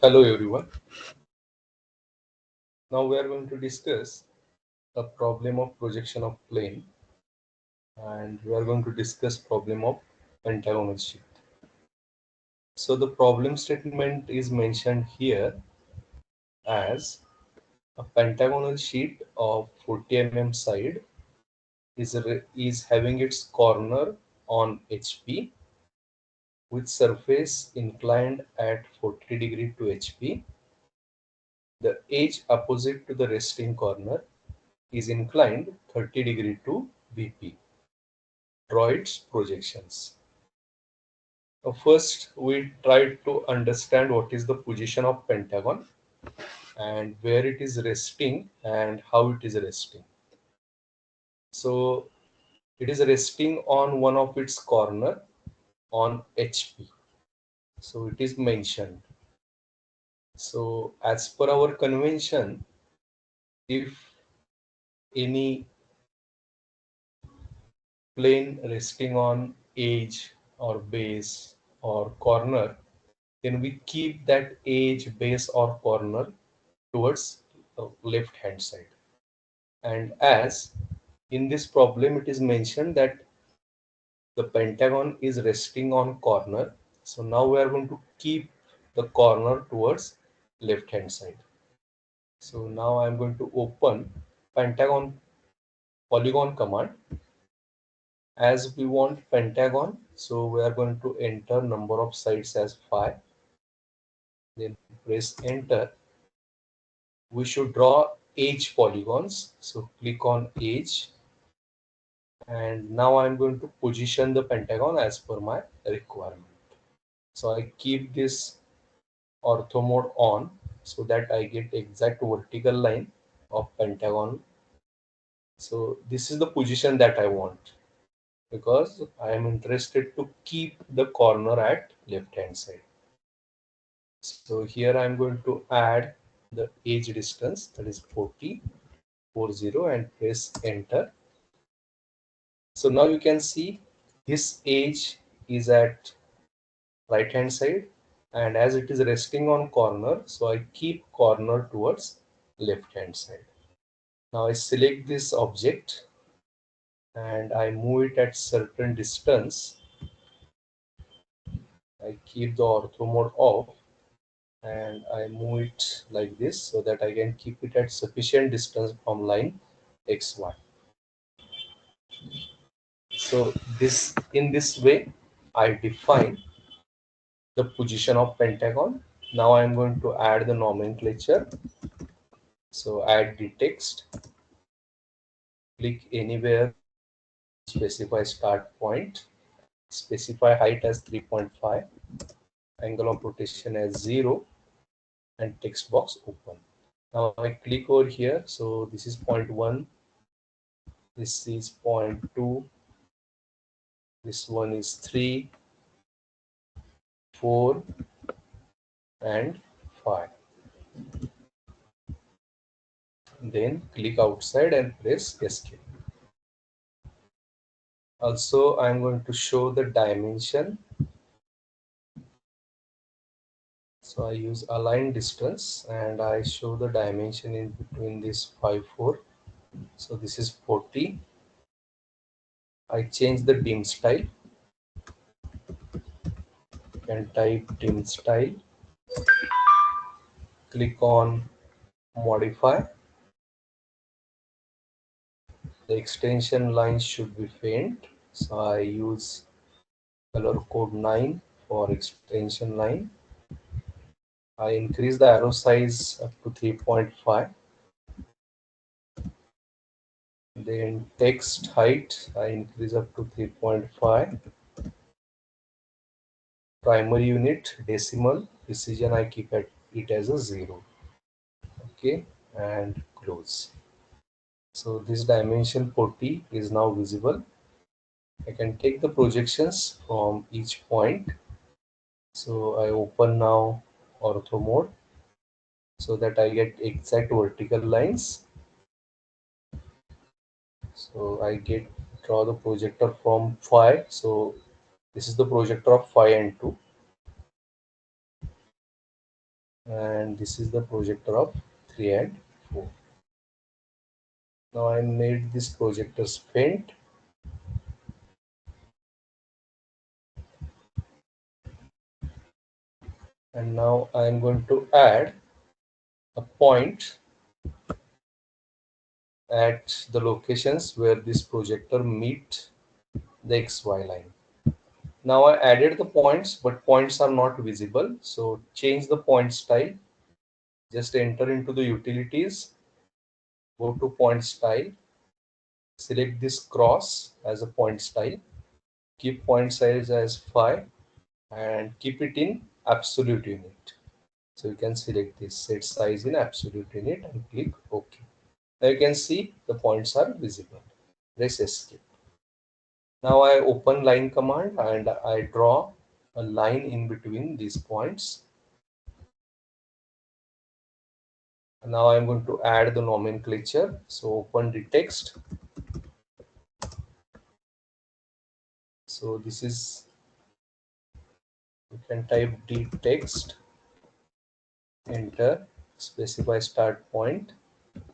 Hello everyone. Now we are going to discuss the problem of projection of plane, and we are going to discuss problem of pentagonal sheet. So the problem statement is mentioned here as a pentagonal sheet of 40 mm side is having its corner on HP with surface inclined at 40 degree to HP. The edge opposite to the resting corner is inclined 30 degree to VP. Draw its projections. First, we try to understand what is the position of pentagon and where it is resting and how it is resting. So it is resting on one of its corner on HP. So it is mentioned. So as per our convention, if any plane resting on edge or base or corner, then we keep that edge, base or corner towards the left hand side. And as in this problem it is mentioned that the pentagon is resting on corner, so now we are going to keep the corner towards left hand side. So now I am going to open pentagon polygon command. As we want pentagon, so we are going to enter number of sides as 5, then press enter. We should draw edge polygons, so click on edge, and now I'm going to position the pentagon as per my requirement. So I keep this ortho mode on so that I get exact vertical line of pentagon. So this is the position that I want because I am interested to keep the corner at left hand side. So here I am going to add the edge distance, that is 40 and press enter. So now you can see this edge is at right hand side, and as it is resting on corner, so I keep corner towards left hand side. Now I select this object and I move it at certain distance. I keep the ortho mode off and I move it like this so that I can keep it at sufficient distance from line XY. So this, in this way, I define the position of pentagon. Now I am going to add the nomenclature. So add the text, click anywhere, specify start point, specify height as 3.5, angle of rotation as 0, and text box open. Now I click over here. So this is point 1, this is point 2, this one is 3, 4, and 5. Then click outside and press escape. Also, I am going to show the dimension. So I use align distance and I show the dimension in between this 5, 4. So this is 40. I change the dim style. You can type dim style. Click on modify. The extension lines should be faint. So I use color code 9 for extension line. I increase the arrow size up to 3.5. Then text height I increase up to 3.5. Primary unit decimal precision I keep at it as a 0. Okay, and close. So this dimension 40 is now visible. I can take the projections from each point. So I open now ortho mode so that I get exact vertical lines. So I get draw the projector from 5. So this is the projector of 5 and 2. and this is the projector of 3 and 4. Now I made this projectors faint, and now I am going to add a point at the locations where this projector meet the XY line. Now I added the points, but points are not visible. So change the point style. Just enter into the utilities, go to point style, select this cross as a point style, keep point size as 5 and keep it in absolute unit. So you can select this set size in absolute unit and click OK. Now you can see the points are visible. Press escape. Now I open line command and I draw a line in between these points. Now I'm going to add the nomenclature. So open the text. So this is, you can type d text, enter, specify start point,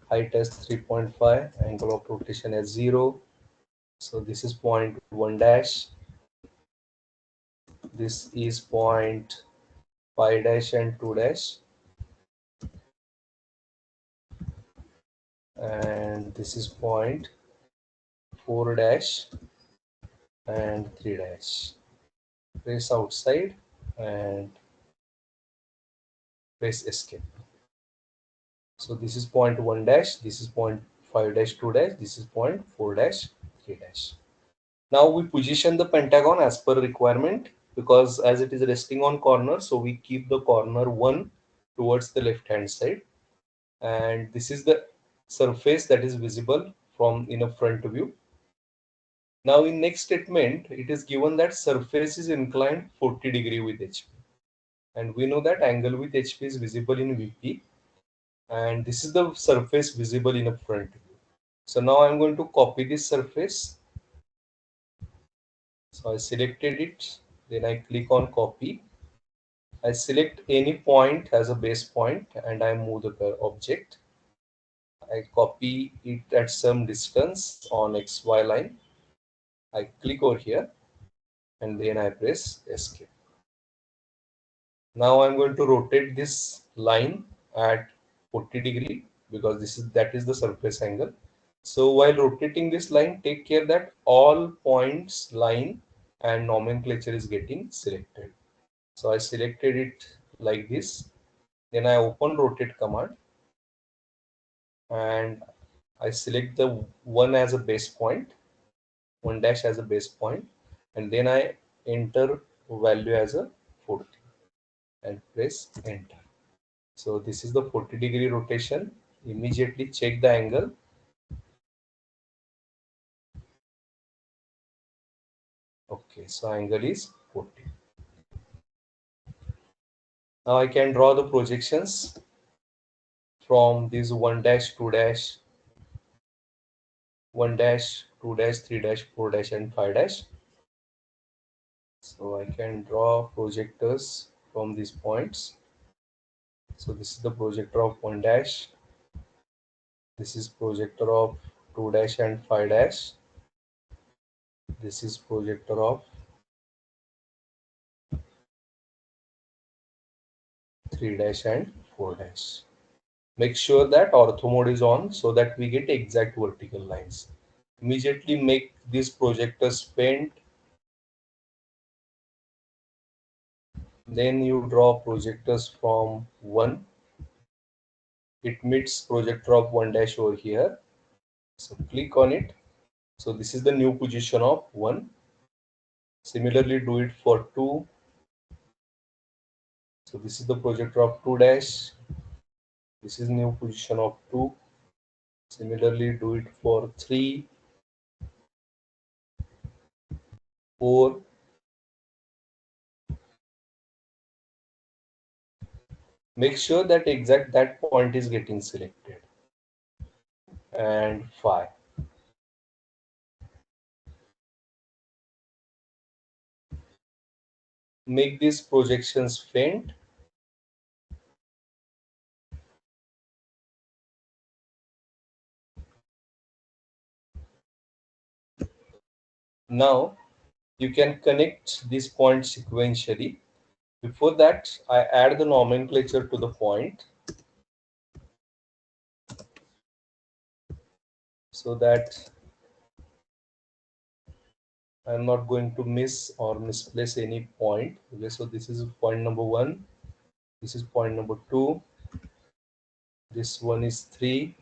height as 3.5, angle of rotation as 0. So this is point 1 dash, this is point 5 dash and 2 dash, and this is point 4 dash and 3 dash. Press outside and press escape. So this is point 1 dash, this is point 5 dash 2 dash, this is point 4 dash 3 dash. Now we position the pentagon as per requirement, because as it is resting on corner, so we keep the corner 1 towards the left hand side, and this is the surface that is visible from in a front view. Now in next statement, it is given that surface is inclined 40 degree with HP, and we know that angle with HP is visible in VP, and this is the surface visible in a front view. So now I'm going to copy this surface. So I selected it, then I click on copy. I select any point as a base point and I move the object. I copy it at some distance on XY line. I click over here and then I press escape. Now I'm going to rotate this line at 40 degree, because that is the surface angle. So while rotating this line, take care that all points, line and nomenclature is getting selected. So I selected it like this. Then I open rotate command and I select the one as a base point, 1 dash as a base point, and then I enter value as a 40 and press enter. So this is the 40 degree rotation. Immediately check the angle. Okay, so angle is 40. Now I can draw the projections from this 1 dash, 2 dash, 1 dash, 2 dash, 3 dash, 4 dash and 5 dash. So I can draw projectors from these points. So this is the projector of 1 dash. This is projector of 2 dash and 5 dash. This is projector of 3 dash and 4 dash. Make sure that ortho mode is on so that we get exact vertical lines. Immediately make these projectors faint. Then you draw projectors from 1. It meets projector of 1 dash over here. So click on it. So this is the new position of 1. Similarly do it for 2. So this is the projector of 2 dash. This is new position of 2. Similarly do it for 3, 4. Make sure that exact that point is getting selected. And 5. Make these projections faint. Now you can connect these points sequentially. Before that, I add the nomenclature to the point so that I'm not going to miss or misplace any point. Okay, so this is point number 1, this is point number 2, this one is 3,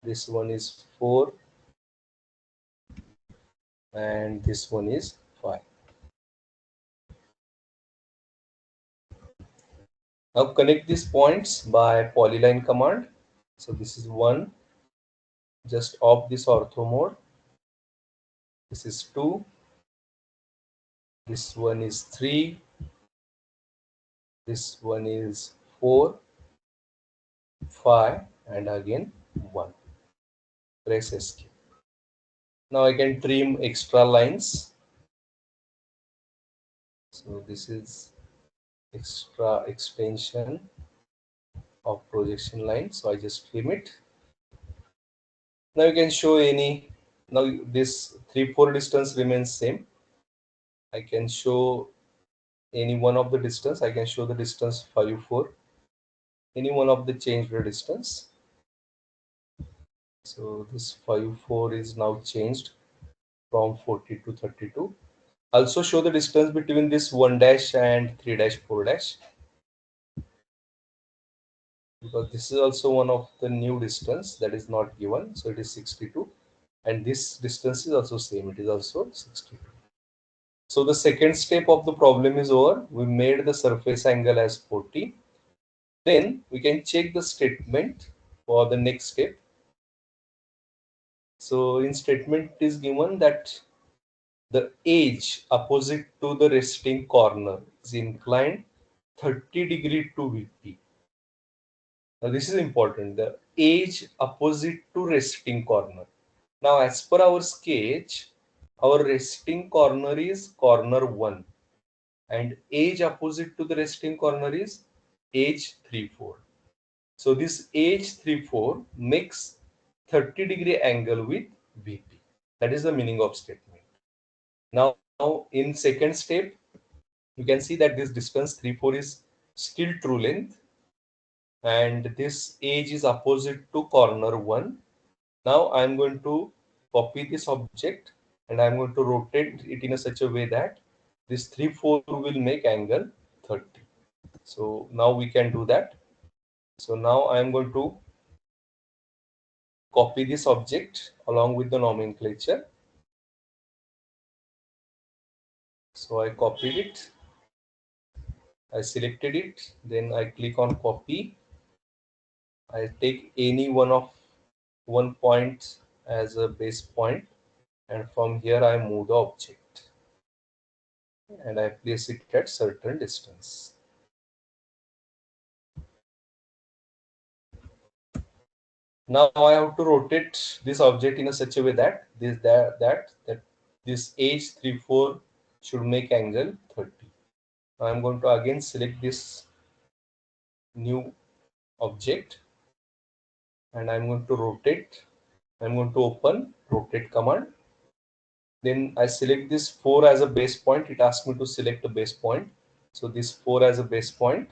this one is 4, and this one is 5. Now connect these points by polyline command. So this is 1, just off this ortho mode. This is 2, this one is 3, this one is 4, 5, and again 1. Press escape. Now I can trim extra lines. So this is extra extension of projection line. So I just trim it. Now you can show any. Now this 3-4 distance remains same. I can show any one of the distance. I can show the distance 5-4. Any one of the changed the distance. So this 5-4 is now changed from 40 to 32. Also show the distance between this 1 dash and 3 dash 4 dash, because this is also one of the new distance that is not given. So it is 62, and this distance is also same, it is also 62. So the second step of the problem is over. We made the surface angle as 40. Then we can check the statement for the next step. So in statement it is given that the edge opposite to the resting corner is inclined 30 degrees to VP. Now this is important. The edge opposite to resting corner. Now as per our sketch, our resting corner is corner 1, and edge opposite to the resting corner is edge 3-4. So this edge 3-4 makes 30-degree angle with VP. That is the meaning of statement. Now in second step, you can see that this distance 3-4 is still true length, and this edge is opposite to corner 1. Now I am going to copy this object and I am going to rotate it in a such a way that this 3-4 will make angle 30. So now we can do that. So now I am going to copy this object along with the nomenclature. So I copied it, I selected it, then I click on copy. I take any one point as a base point, and from here I move the object and I place it at certain distance. Now I have to rotate this object in a such a way that this edge 3-4 should make angle 30. Now I'm going to again select this new object and I'm going to rotate. I'm going to open rotate command. Then I select this 4 as a base point. It asks me to select a base point. So this 4 as a base point.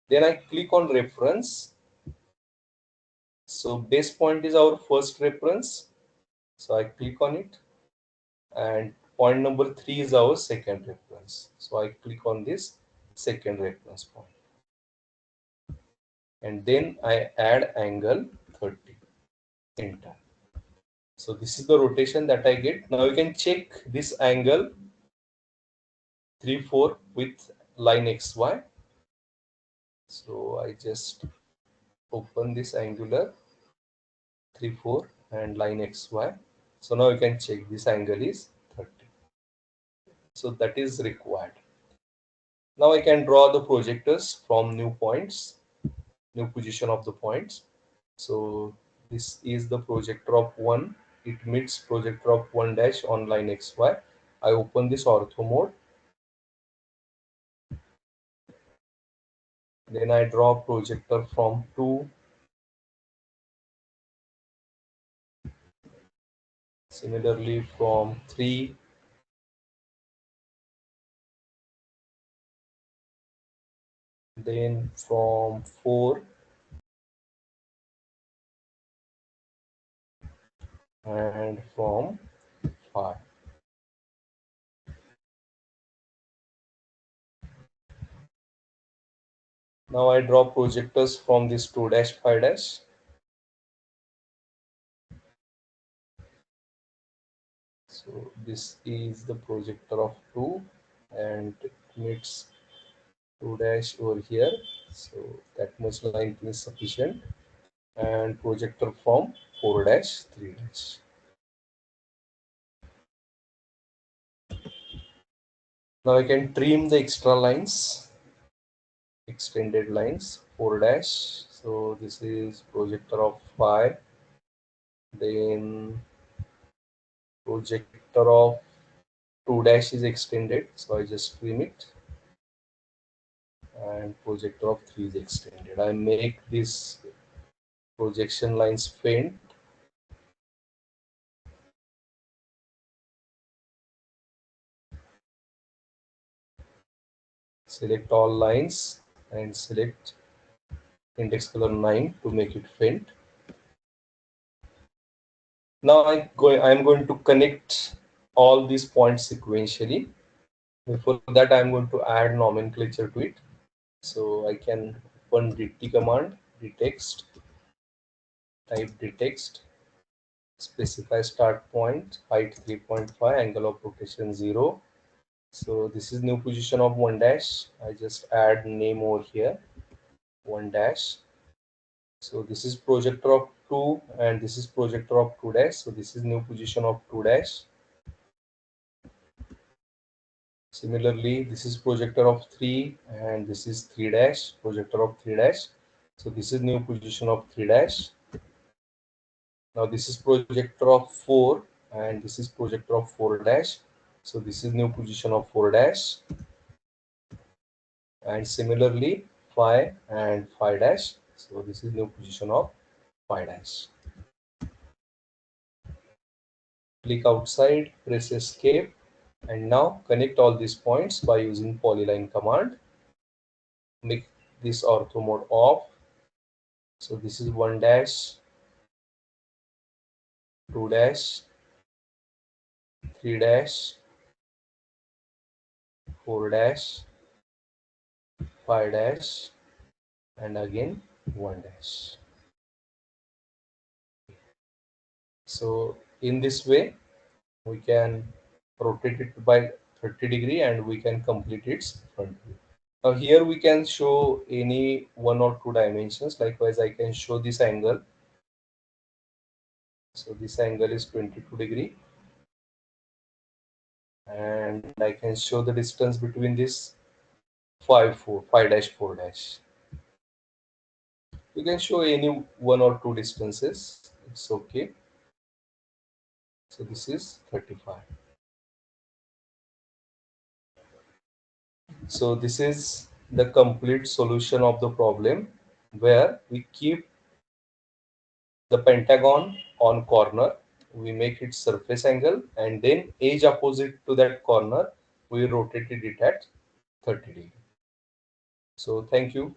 Then I click on reference. So base point is our first reference. So I click on it, and point number 3 is our second reference. So I click on this second reference point, and then I add angle 30. Enter. So this is the rotation that I get. Now you can check this angle 3-4 with line XY. So I just open this angular 3-4 and line XY. So now you can check this angle is 30. So that is required. Now I can draw the projectors from new points, new position of the points. So this is the projector of 1. It meets projector of 1 dash on line XY. I open this ortho mode. Then I draw projector from 2. Similarly from 3, then from 4, and from 5. Now I draw projectors from this 2 dash 5 dash. So this is the projector of 2 and it meets 2 dash over here. So that much length is sufficient. And projector from 4 dash 3 dash. Now I can trim the extra lines, extended lines, 4 dash. So this is projector of 5. Then projector of 2 dash is extended. So I just trim it. And projector of 3 is extended. I make this projection lines faint. Select all lines and select index color 9 to make it faint. Now I'm going to connect all these points sequentially. Before that, I'm going to add nomenclature to it. So I can open dt command, dtext, type dtext, specify start point, height 3.5, angle of rotation 0. So this is new position of 1 dash. I just add name over here, 1 dash. So this is projector of 2 and this is projector of 2 dash. So this is new position of 2 dash. Similarly, this is projector of 3 and this is 3 dash, projector of 3 dash. So this is new position of 3 dash. Now this is projector of 4 and this is projector of 4 dash. So this is new position of 4 dash. And similarly 5 and 5 dash. So this is new position of 5 dash. Click outside, press escape, and now connect all these points by using polyline command. Make this ortho mode off. So this is 1 dash, 2 dash, 3 dash, 4 dash, 5 dash, and again 1 dash. So in this way we can rotate it by 30° and we can complete its front view. Now here we can show any 1 or 2 dimensions. Likewise, I can show this angle. So this angle is 22°, and I can show the distance between this 5 dash 4 dash. You can show any 1 or 2 distances. It's okay. So this is 35. So this is the complete solution of the problem, where we keep the pentagon on corner, we make its surface angle, and then edge opposite to that corner we rotated it at 30°. So thank you.